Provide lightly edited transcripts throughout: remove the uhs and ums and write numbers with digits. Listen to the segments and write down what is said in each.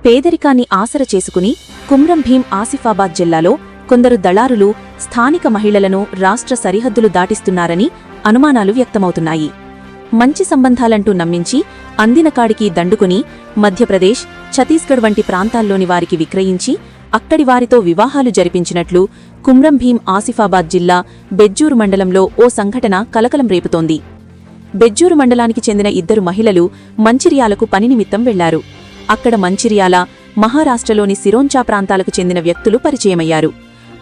పేదరికాన్ని ఆసర చేసుకుని కుమ్రం భీం ఆసిఫాబాద్ జిల్లాలో కొందరు దళారులు స్థానిక మహిళలను రాష్ట్ర సరిహద్దులు దాటిస్తున్నారని అనుమానాలు వ్యక్తమవుతున్నాయి. మంచి సంబంధాలంటూ నమ్మించి అందినకాడికి దండుకుని మధ్యప్రదేశ్, ఛత్తీస్గఢ్ వంటి ప్రాంతాల్లోని వారికి విక్రయించి అక్కడి వారితో వివాహాలు జరిపించినట్లు కుమ్రం భీం ఆసిఫాబాద్ జిల్లా బెజ్జూరు మండలంలో ఓ సంఘటన కలకలం రేపుతోంది. బెజ్జూరు మండలానికి చెందిన 2 మహిళలు మంచిర్యాలకు పని నిమిత్తం వెళ్లారు. అక్కడ మంచిర్యాల, మహారాష్ట్రలోని సిరోంచా ప్రాంతాలకు చెందిన వ్యక్తులు పరిచయమయ్యారు.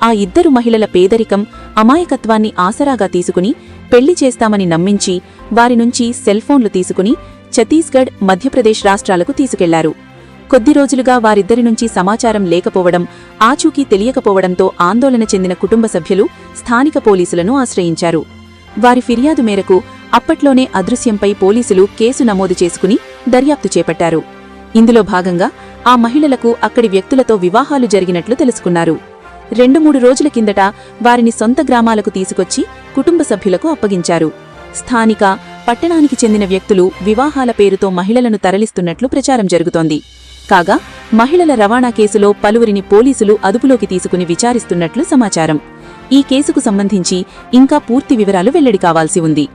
ఆ 2 మహిళల పేదరికం, అమాయకత్వాన్ని ఆసరాగా తీసుకుని పెళ్లి చేస్తామని నమ్మించి వారి నుంచి సెల్ఫోన్లు తీసుకుని ఛత్తీస్గఢ్, మధ్యప్రదేశ్ రాష్ట్రాలకు తీసుకెళ్లారు. కొద్ది రోజులుగా వారిద్దరి నుంచి సమాచారం లేకపోవడం, ఆచూకీ తెలియకపోవడంతో ఆందోళన చెందిన కుటుంబ సభ్యులు స్థానిక పోలీసులను ఆశ్రయించారు. వారి ఫిర్యాదు మేరకు అప్పట్లోనే అదృశ్యంపై పోలీసులు కేసు నమోదు చేసుకుని దర్యాప్తు చేపట్టారు. ఇందులో భాగంగా ఆ మహిళలకు అక్కడి వ్యక్తులతో వివాహాలు జరిగినట్లు తెలుసుకున్నారు. 2-3 రోజుల కిందట వారిని సొంత గ్రామాలకు తీసుకొచ్చి కుటుంబ సభ్యులకు అప్పగించారు. స్థానిక, పట్టణానికి చెందిన వ్యక్తులు వివాహాల పేరుతో మహిళలను తరలిస్తున్నట్లు ప్రచారం జరుగుతోంది. కాగా మహిళల రవాణా కేసులో పలువురిని పోలీసులు అదుపులోకి తీసుకుని విచారిస్తున్నట్లు సమాచారం. ఈ కేసుకు సంబంధించి ఇంకా పూర్తి వివరాలు వెల్లడి కావాల్సి ఉంది.